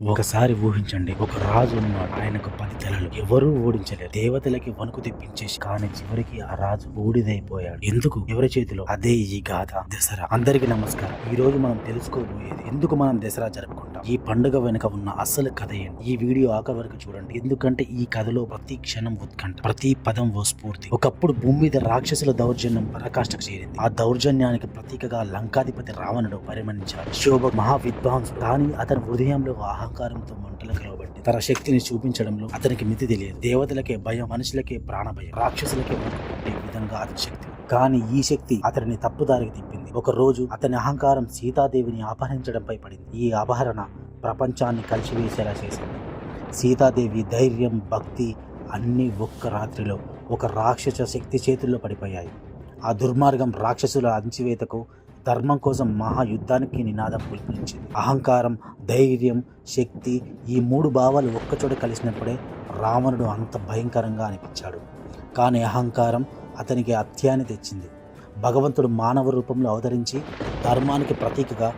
ఒకసారి ఊహించండి, ఒక రాజు ఉన్నాడు. ఆయనకు 10 తలలు. ఎవరూ ఓడించలేరు. దేవతలకి వణుకు తెప్పించేసి, కానీ చివరికి ఆ రాజు బూడిదైపోయాడు. ఎందుకు? ఎవరి చేతిలో? అదే ఈ గాథ, దసరా. అందరికీ నమస్కారం. ఈ రోజు మనం తెలుసుకోబోయేది, ఎందుకు మనం దసరా జరుపుకుంటాం, ఈ పండుగ వెనుక ఉన్న అసలు కథ ఏంటి. ఈ వీడియో ఆఖరి వరకు చూడండి, ఎందుకంటే ఈ కథలో ప్రతి క్షణం ఉత్కంఠ, ప్రతి పదం ఓ స్ఫూర్తి. ఒకప్పుడు భూమి మీద రాక్షసుల దౌర్జన్యం పరాకాష్ఠకు చేరింది. ఆ దౌర్జన్యానికి ప్రతీకగా లంకాధిపతి రావణుడు పరిమణించాడు. శోభ మహా విద్వాంసుడు, కానీ అతని హృదయంలో అహంకారంతో మంటలు కలవబట్టి తన శక్తిని చూపించడంలో అతనికి మితి తెలియదు. దేవతలకే భయం, మనుషులకే ప్రాణభయం, రాక్షసులకే వణుకుపుట్టే విధంగా అతని శక్తి. కానీ ఈ శక్తి అతడిని తప్పుదారికి తిప్పింది. ఒక రోజు అతని అహంకారం సీతాదేవిని అపహరించడంపై పడింది. ఈ అపహరణ ప్రపంచాన్ని కలిసివేసేలా చేసింది. సీతాదేవి ధైర్యం, భక్తి అన్నీ ఒక్క రాత్రిలో ఒక రాక్షస శక్తి చేతుల్లో పడిపోయాయి. ఆ దుర్మార్గం రాక్షసుల అణచివేతకు, ధర్మం కోసం మహాయుద్ధానికి నినాదం పిలుపునిచ్చింది. అహంకారం, ధైర్యం, శక్తి, ఈ 3 భావాలు ఒక్కచోట కలిసినప్పుడే రావణుడు అంత భయంకరంగా అనిపించాడు. కానీ అహంకారం అతనికి అత్యాన్ని తెచ్చింది. భగవంతుడు మానవ రూపంలో అవతరించి ధర్మానికి ప్రతీకగా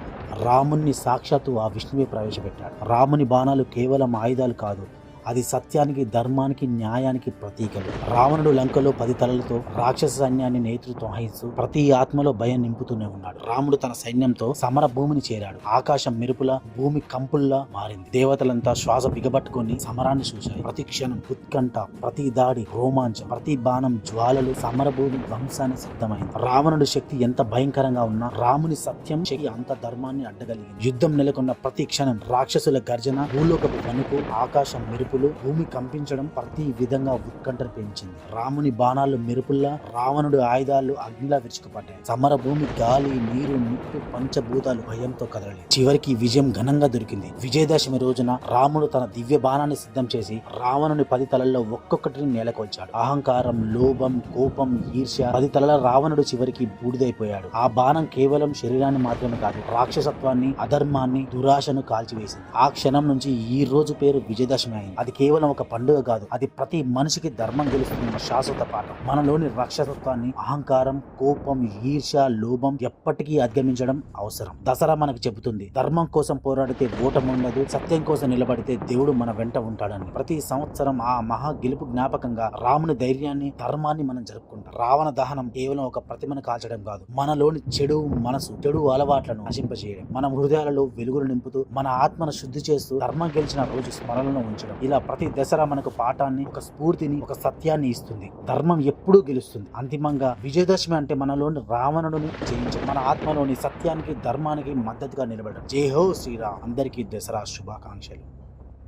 రాముణ్ణి సాక్షాత్తు ఆ విష్ణువే ప్రవేశపెట్టాడు. రాముని బాణాలు కేవలం ఆయుధాలు కాదు, అది సత్యానికి, ధర్మానికి, న్యాయానికి ప్రతీకలు. రావణుడు లంకలో 10 తలలతో రాక్షస సైన్యాన్ని నేతృత్వం వహిస్తూ ప్రతి ఆత్మలో భయం నింపుతూనే ఉన్నాడు. రాముడు తన సైన్యంతో సమర భూమిని చేరాడు. ఆకాశం మెరుపులా, భూమి కంపుల్లా మారింది. దేవతలంతా శ్వాస బిగబట్టుకుని సమరాన్ని చూశాయి. ప్రతి క్షణం ఉత్కంఠ, ప్రతి దాడి రోమాంచం, ప్రతి బాణం జ్వాలలు, సమరభూమి ధ్వంసాన్ని సిద్ధమైంది. రావణుడి శక్తి ఎంత భయంకరంగా ఉన్నా రాముని సత్యం శక్తి అంత ధర్మాన్ని అడ్డగలిగింది. యుద్ధం నెలకొన్న ప్రతి క్షణం రాక్షసుల గర్జన, భూలోకపు వణుకు, ఆకాశం మెరుపు, భూమి కంపించడం ప్రతి విధంగా ఉత్కంఠ పెంచింది. రాముని బాణాలు మెరుపుల్లా, రావణుడి ఆయుధాలు అగ్నిలా విరుచుకుపడ్డాయి. సమర భూమి గాలి, నీరు, నిప్పు, పంచభూతాలు భయంతో కదలలేదు. చివరికి విజయం ఘనంగా దొరికింది. విజయదశమి రోజున రాముడు తన దివ్య బాణాన్ని సిద్ధం చేసి రావణుని 10 తలల్లో ఒక్కొక్కటిని నేలకొల్చాడు. అహంకారం, లోభం, కోపం, ఈర్ష్య, 10 తలల రావణుడు చివరికి బూడిదైపోయాడు. ఆ బాణం కేవలం శరీరాన్ని మాత్రమే కాదు, రాక్షసత్వాన్ని, అధర్మాన్ని, దురాశను కాల్చివేసింది. ఆ క్షణం నుంచి ఈ రోజు పేరు విజయదశమి అయింది. అది కేవలం ఒక పండుగ కాదు, అది ప్రతి మనిషికి ధర్మం గెలుస్తున్న శాశ్వత పాఠం. మనలోని రాక్షసత్వాన్ని, అహంకారం, కోపం, ఈర్ష్య, లోభం ఎప్పటికీ అధిగమించడం అవసరం. దసరా మనకు చెబుతుంది, ధర్మం కోసం పోరాడితే ఓటమి ఉండదు, సత్యం కోసం నిలబడితే దేవుడు మన వెంట ఉంటాడని. ప్రతి సంవత్సరం ఆ మహా గెలుపు జ్ఞాపకంగా రాముని ధైర్యాన్ని, ధర్మాన్ని మనం జరుపుకుంటాం. రావణ దహనం కేవలం ఒక ప్రతిమను కాల్చడం కాదు, మనలోని చెడు మనసు, చెడు అలవాట్లను నశింపజేయడం, మన హృదయాలలో వెలుగులు నింపుతూ, మన ఆత్మను శుద్ధి చేస్తూ ధర్మం గెలిచిన రోజు స్మరణలో ఉంచడం. ఇలా ప్రతి దసరా మనకు పాఠాన్ని, ఒక స్ఫూర్తిని, ఒక సత్యాన్ని ఇస్తుంది. ధర్మం ఎప్పుడూ గెలుస్తుంది. అంతిమంగా విజయదశమి అంటే మనలోని రావణుడిని జయించడం, మన ఆత్మలోని సత్యానికి, ధర్మానికి మద్దతుగా నిలబడడం. జై హో శ్రీరామ్. అందరికీ దసరా శుభాకాంక్షలు.